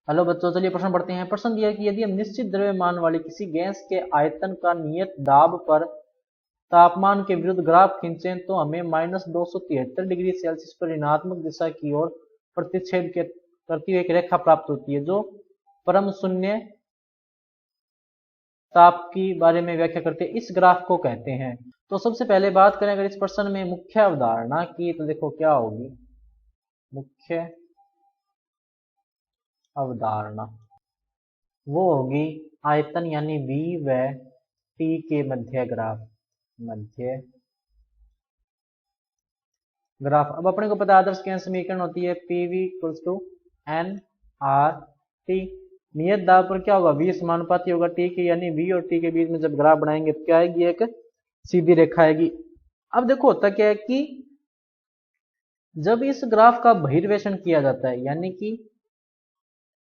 Hello बच्चों, चलिए प्रश्न पढ़ते हैं। प्रश्न दिया है कि यदि हम निश्चित द्रव्यमान वाली किसी गैस के आयतन का नियत दाब पर तापमान के विरुद्ध ग्राफ खींचें तो हमें -273 डिग्री सेल्सियस पर ऋणात्मक दिशा की ओर प्रतिच्छेद करती हुई एक रेखा प्राप्त होती है जो परम शून्य ताप की बारे में व्याख्या करते हैं। इस ग्राफ को कहते हैं। तो सबसे पहले बात करें अगर इस प्रश्न में मुख्य अवधारणा की, तो देखो क्या होगी मुख्य अवधारणा। वो होगी आयतन यानी V व T के मध्य ग्राफ। अब अपने को पता है आदर्श गैस समीकरण होती है PV = nRT। नियत दाब पर क्या होगा, V समानुपाती होगा T के, यानी V और T के बीच में जब ग्राफ बनाएंगे तो क्या आएगी, एक सीधी रेखा आएगी। अब देखो होता क्या है कि जब इस ग्राफ का बहिर्वेशन किया जाता है, यानी कि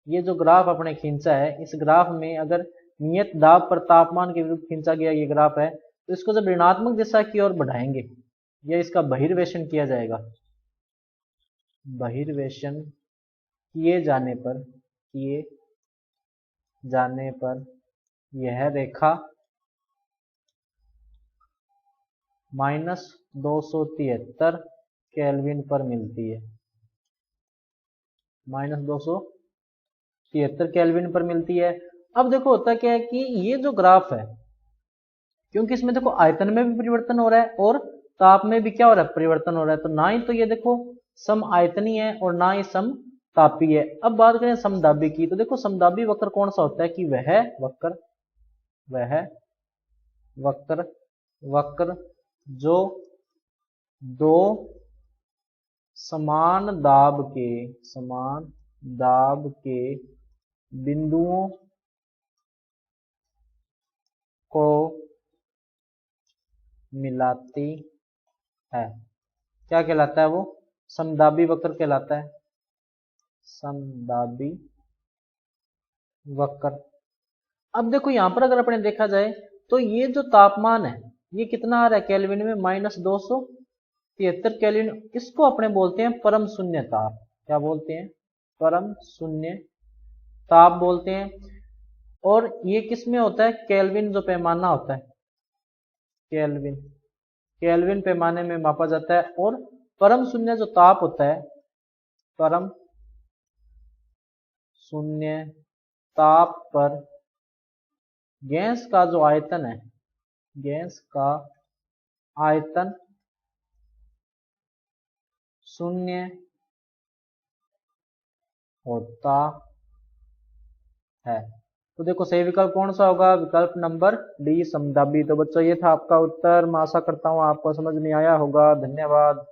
ये जो ग्राफ अपने खींचा है, इस ग्राफ में अगर नियत दाब पर तापमान के विरुद्ध खींचा गया ये ग्राफ है, तो इसको जब ऋणात्मक दिशा की ओर बढ़ाएंगे या इसका बहिर्वेशन किया जाएगा, बहिर्वेशन किए जाने पर यह रेखा -273 केल्विन पर मिलती है। -273 केल्विन पर मिलती है। अब देखो होता क्या है कि ये जो ग्राफ है, क्योंकि इसमें देखो आयतन में भी परिवर्तन हो रहा है और ताप में भी क्या हो रहा है, परिवर्तन हो रहा है, तो ना ही तो ये देखो सम आयतनी है और ना ही सम तापी है। अब बात करें समदाबी की, तो देखो समदाबी वक्र कौन सा होता है कि वह वक्र जो दो समान दाब के बिंदुओं को मिलाती है, क्या कहलाता है, वो समदाबी वक्र कहलाता है। समदाबी वक्र। अब देखो यहां पर अगर अपने देखा जाए तो ये जो तापमान है ये कितना आ रहा है केल्विन में, -273 केल्विन। इसको अपने बोलते हैं परम शून्य ताप। क्या बोलते हैं, परम शून्य ताप बोलते हैं। और ये किस में होता है, केल्विन जो पैमाना होता है, केल्विन पैमाने में मापा जाता है। और परम शून्य जो ताप होता है, परम शून्य ताप पर गैस का जो आयतन है, गैस का आयतन शून्य होता है। तो देखो सही विकल्प कौन सा होगा, विकल्प नंबर डी समदाबी। तो बच्चों ये था आपका उत्तर। मैं आशा करता हूँ आपको समझ में आया होगा। धन्यवाद।